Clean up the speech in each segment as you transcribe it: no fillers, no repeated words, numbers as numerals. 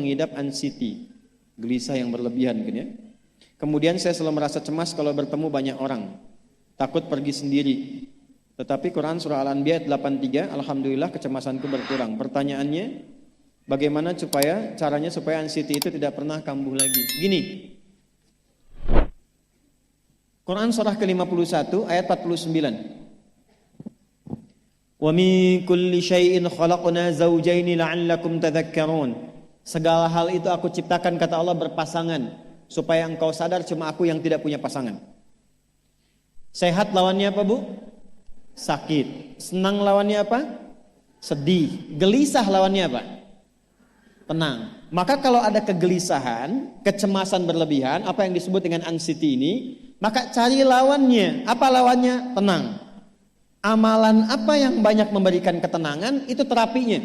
mengidap anxiety, gelisah yang berlebihan gitu ya. Kemudian saya selalu merasa cemas kalau bertemu banyak orang, takut pergi sendiri. Tetapi Quran surah Al-Anbiya 83, alhamdulillah kecemasanku berkurang. Pertanyaannya, bagaimana caranya supaya anxiety itu tidak pernah kambuh lagi? Gini, Quran surah ke-51 ayat 49. Wa min kulli syai'in khalaqna zawjaini la'allakum tadhakkarun. Segala hal itu aku ciptakan, kata Allah, berpasangan, supaya engkau sadar cuma aku yang tidak punya pasangan. Sehat lawannya apa, Bu? Sakit. Senang lawannya apa? Sedih. Gelisah lawannya apa? Tenang. Maka kalau ada kegelisahan, kecemasan berlebihan, apa yang disebut dengan anxiety ini, maka cari lawannya. Apa lawannya? Tenang. Amalan apa yang banyak memberikan ketenangan, itu terapinya.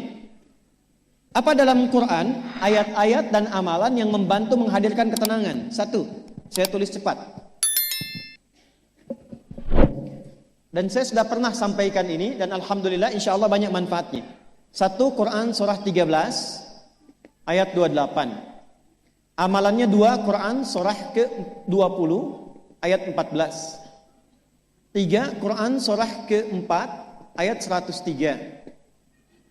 Apa dalam Quran, ayat-ayat dan amalan yang membantu menghadirkan ketenangan? Satu, saya tulis cepat. Dan saya sudah pernah sampaikan ini, dan alhamdulillah insya Allah banyak manfaatnya. Satu, Quran surah 13 ayat 28. Amalannya dua, Quran surah ke-20 ayat 14. Tiga, Quran surah ke-4 ayat 103.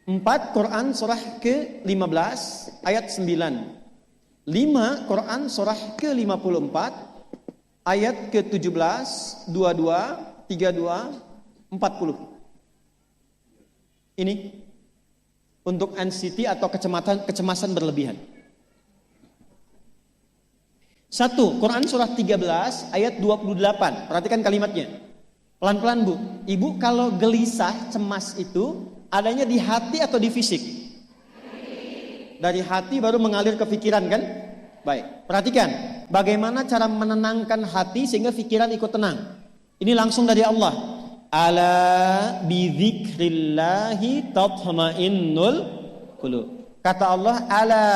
4, Quran surah ke-15 ayat 9. 5, Quran surah ke-54 ayat ke-17, 22, 32, 40. Ini untuk anxiety atau kecemasan berlebihan. 1, Quran surah 13 ayat 28. Perhatikan kalimatnya. Pelan-pelan, Bu. Ibu kalau gelisah, cemas itu adanya di hati atau di fisik? Dari hati baru mengalir ke pikiran, kan? Baik, perhatikan bagaimana cara menenangkan hati sehingga pikiran ikut tenang. Ini langsung dari Allah. Ala bidzikrillahi tatma'innul qulub. Kata Allah, ala,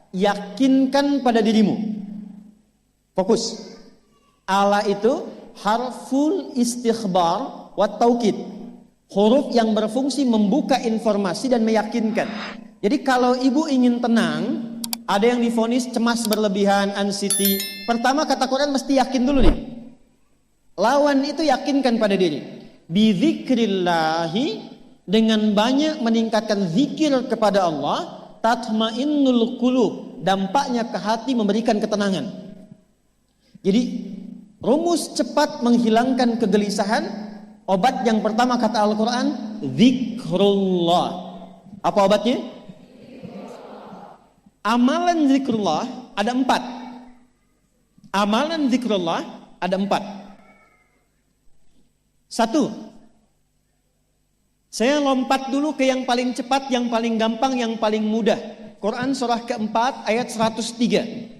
yakinkan pada dirimu. Fokus. Ala itu harful istikhbar wa taukid. Huruf yang berfungsi membuka informasi dan meyakinkan. Jadi kalau ibu ingin tenang, ada yang divonis cemas berlebihan, anxiety. Pertama kata Quran mesti yakin dulu nih. Lawan itu yakinkan pada diri. Bidzikrillahi, dengan banyak meningkatkan zikir kepada Allah, tatmainnul qulub, dampaknya ke hati memberikan ketenangan. Jadi rumus cepat menghilangkan kegelisahan, obat yang pertama kata Al-Quran, zikrullah. Apa obatnya? Amalan zikrullah ada 4. Amalan zikrullah ada 4. 1, saya lompat dulu ke yang paling cepat, yang paling gampang, yang paling mudah. Quran surah ke-4 ayat 103.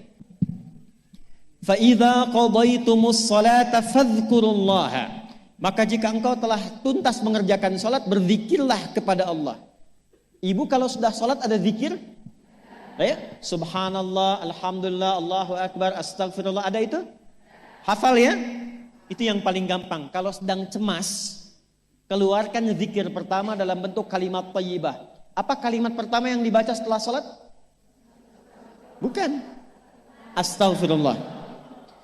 فَإِذَا قَضَيْتُمُ الصَّلَاةَ فَاذْكُرُوا اللَّهَ. Maka jika engkau telah tuntas mengerjakan salat, berzikirlah kepada Allah. Ibu kalau sudah salat ada zikir? Ya? Subhanallah, alhamdulillah, Allahu akbar, astagfirullah, ada itu? Hafal ya? Itu yang paling gampang. Kalau sedang cemas, keluarkan zikir pertama dalam bentuk kalimat thayyibah. Apa kalimat pertama yang dibaca setelah salat? Bukan. Astagfirullah.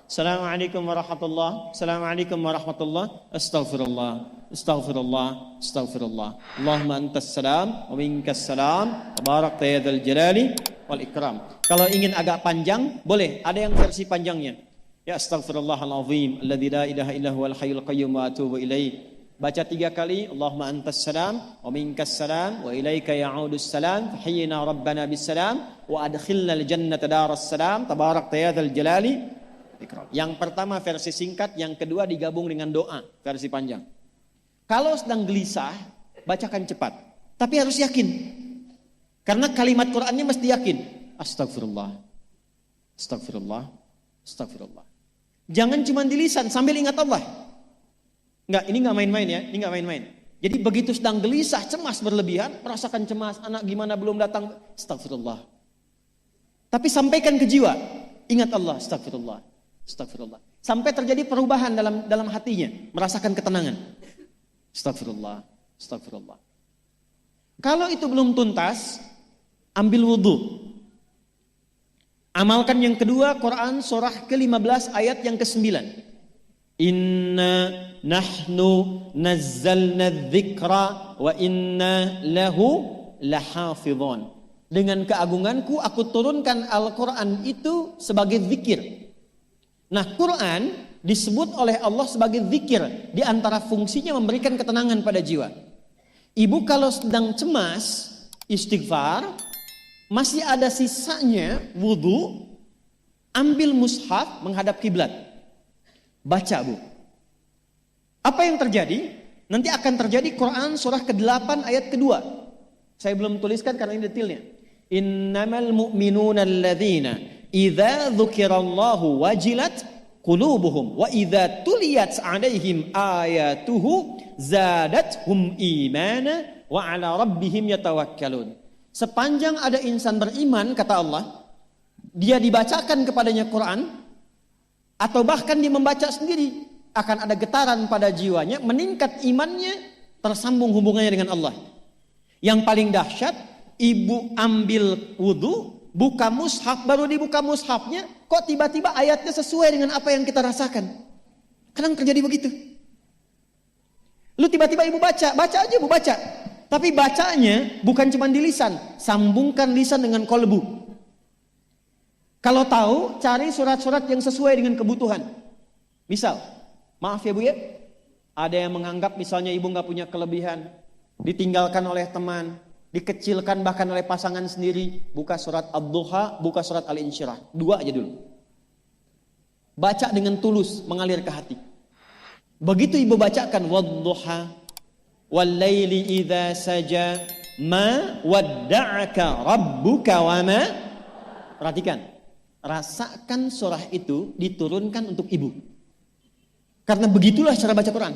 Assalamualaikum warahmatullah. Assalamualaikum warahmatullah. Astaghfirullah. Astaghfirullah. Astaghfirullah. Allahumma antas salam wa minkas salam. Tabarakta ya dzal jalali wal ikram. Kalau ingin agak panjang, boleh. Ada yang versi panjangnya. Ya astaghfirullahalazim alladzi la ilaha illa huwal hayyul qayyum wa atubu ilaih. Baca 3 kali. Allahumma antas salam wa minkas salam wa ilaika ya'udus salam. Fahayyina rabbana bis salam wa adkhilna al jannata daras salam. Tabarakta ya dzal jalali. Yang pertama versi singkat, yang kedua digabung dengan doa versi panjang. Kalau sedang gelisah, bacakan cepat, tapi harus yakin. Karena kalimat Qur'annya mesti yakin. Astagfirullah, astagfirullah, astagfirullah. Jangan cuma di lisan sambil ingat Allah. Enggak, ini enggak main-main ya, ini enggak main-main. Jadi begitu sedang gelisah, cemas berlebihan, merasakan cemas, anak gimana belum datang, astagfirullah. Tapi sampaikan ke jiwa, ingat Allah, astagfirullah. Astagfirullah. Sampai terjadi perubahan dalam hatinya, merasakan ketenangan. Astagfirullah, astagfirullah. Kalau itu belum tuntas, ambil wudhu. Amalkan yang kedua, Quran surah ke-15 ayat yang ke-9. Inna nahnu nazzalna dzikra wa inna lahu lahafidhun. Dengan keagunganku aku turunkan Al-Quran itu sebagai zikir. Nah, Quran disebut oleh Allah sebagai zikir. Di antara fungsinya memberikan ketenangan pada jiwa. Ibu kalau sedang cemas, istighfar, masih ada sisanya wudu, ambil mushaf menghadap kiblat. Baca, Bu. Apa yang terjadi? Nanti akan terjadi Quran surah ke-8 ayat kedua. Saya belum tuliskan karena ini detailnya. Innamal mu'minuna alladzina idza dzukirallahu wajilat qulubuhum wa idza tuliyat 'alaihim ayatuhu zadathum imana wa 'ala rabbihim yatawakkalun. Sepanjang ada insan beriman, kata Allah, dia dibacakan kepadanya Quran atau bahkan dia membaca sendiri, akan ada getaran pada jiwanya, meningkat imannya, tersambung hubungannya dengan Allah. Yang paling dahsyat, ibu ambil wudu, buka mushaf, baru dibuka mushafnya, kok tiba-tiba ayatnya sesuai dengan apa yang kita rasakan. Kadang terjadi begitu. Lu tiba-tiba ibu baca aja ibu baca. Tapi bacanya bukan cuma di lisan, sambungkan lisan dengan kolbu. Kalau tahu, cari surat-surat yang sesuai dengan kebutuhan. Misal, maaf ya Bu ya, ada yang menganggap misalnya ibu nggak punya kelebihan, ditinggalkan oleh teman, dikecilkan bahkan oleh pasangan sendiri, buka surat Ad-Duha, buka surat Al-Insyirah. 2 aja dulu. Baca dengan tulus, mengalir ke hati. Begitu ibu bacakan Wad-Duha wal-laili idza saja ma wadda'aka rabbuka wa ma. Perhatikan, rasakan surah itu diturunkan untuk ibu. Karena begitulah cara baca Quran.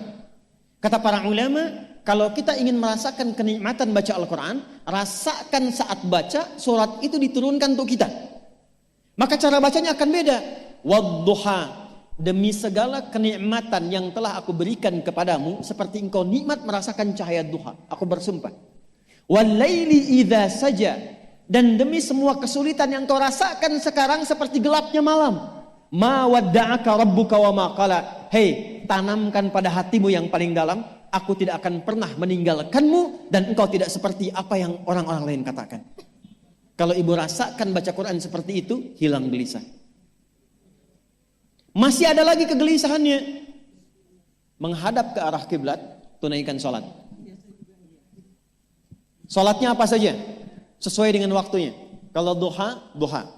Kata para ulama, kalau kita ingin merasakan kenikmatan baca Al-Quran, rasakan saat baca, surat itu diturunkan untuk kita. Maka cara bacanya akan beda. Wadduha, demi segala kenikmatan yang telah aku berikan kepadamu, seperti engkau nikmat merasakan cahaya duha, aku bersumpah. Walaili idza saja, dan demi semua kesulitan yang kau rasakan sekarang seperti gelapnya malam. Ma wadda'aka rabbuka wa ma qala. Hei, tanamkan pada hatimu yang paling dalam, aku tidak akan pernah meninggalkanmu dan engkau tidak seperti apa yang orang-orang lain katakan. Kalau ibu rasakan baca Quran seperti itu, hilang gelisah. Masih ada lagi kegelisahannya. Menghadap ke arah kiblat, tunaikan sholat. Sholatnya apa saja? Sesuai dengan waktunya. Kalau duha, duha.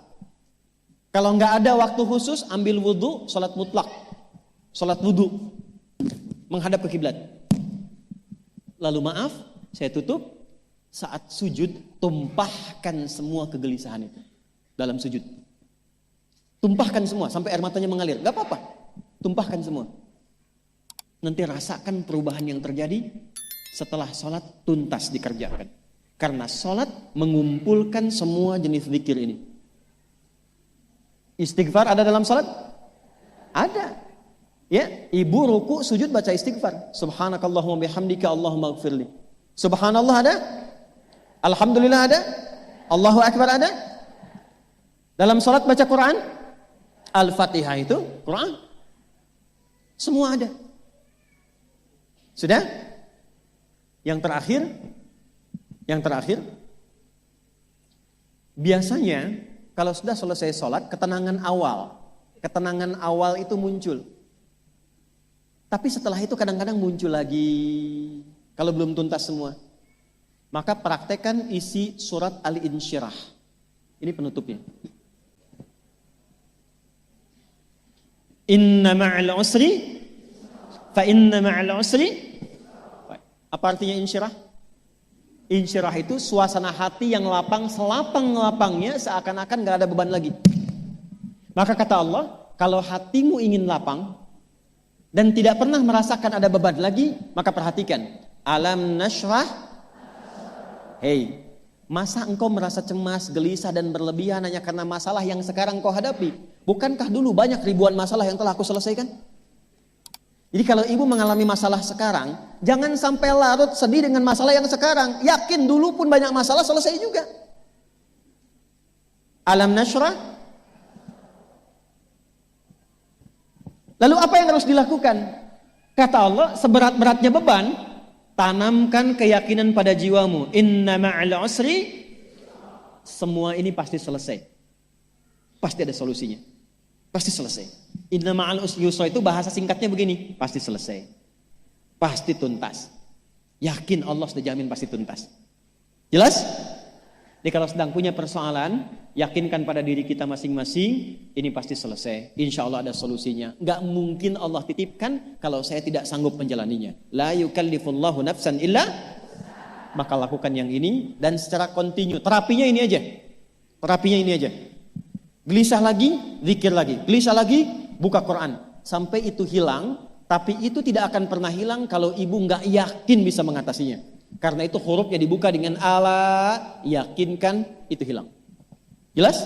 Kalau nggak ada waktu khusus, ambil wudu, sholat mutlak. Sholat wudu. Menghadap ke kiblat. Lalu maaf, saya tutup. Saat sujud, tumpahkan semua kegelisahan itu dalam sujud. Tumpahkan semua sampai air matanya mengalir. Gak apa-apa, tumpahkan semua. Nanti rasakan perubahan yang terjadi setelah sholat tuntas dikerjakan. Karena sholat mengumpulkan semua jenis zikir ini. Istighfar ada dalam sholat? Ada. Ya, ibu ruku sujud baca istighfar. Subhanakallahumma bihamdika Allahumma ighfirli. Subhanallah ada? Alhamdulillah ada? Allahu Akbar ada? Dalam sholat baca Quran? Al-Fatihah itu Quran. Semua ada. Sudah? Yang terakhir, biasanya kalau sudah selesai sholat, ketenangan awal itu muncul. Tapi setelah itu kadang-kadang muncul lagi, kalau belum tuntas semua. Maka praktekkan isi surat Al-Insyirah. Ini penutupnya. Inna ma'al usri fa inna ma'al usri. Apa artinya insyirah? Insyirah itu suasana hati yang lapang, selapang-lapangnya seakan-akan gak ada beban lagi. Maka kata Allah, kalau hatimu ingin lapang dan tidak pernah merasakan ada beban lagi, maka perhatikan. Alam nashrah. Hei, masa engkau merasa cemas, gelisah dan berlebihan hanya karena masalah yang sekarang kau hadapi? Bukankah dulu banyak ribuan masalah yang telah aku selesaikan? Jadi kalau ibu mengalami masalah sekarang, jangan sampai larut sedih dengan masalah yang sekarang. Yakin dulu pun banyak masalah selesai juga. Alam nashrah, Lalu apa yang harus dilakukan? Kata Allah, seberat-beratnya beban, tanamkan keyakinan pada jiwamu. Inna ma'al usri, semua ini pasti selesai. Pasti ada solusinya. Pasti selesai. Inna ma'al usri yusra itu bahasa singkatnya begini, pasti selesai. Pasti tuntas. Yakin Allah sudah jamin pasti tuntas. Jelas? Jadi kalau sedang punya persoalan, yakinkan pada diri kita masing-masing, ini pasti selesai. Insya Allah ada solusinya. Gak mungkin Allah titipkan kalau saya tidak sanggup menjalaninya. La yukallifullahu nafsan illa, maka lakukan yang ini dan secara kontinu. Terapinya ini aja. Terapinya ini aja. Gelisah lagi, zikir lagi. Gelisah lagi, buka Quran. Sampai itu hilang, tapi itu tidak akan pernah hilang kalau ibu gak yakin bisa mengatasinya. Karena itu hurufnya dibuka dengan ala, yakinkan, itu hilang. Jelas?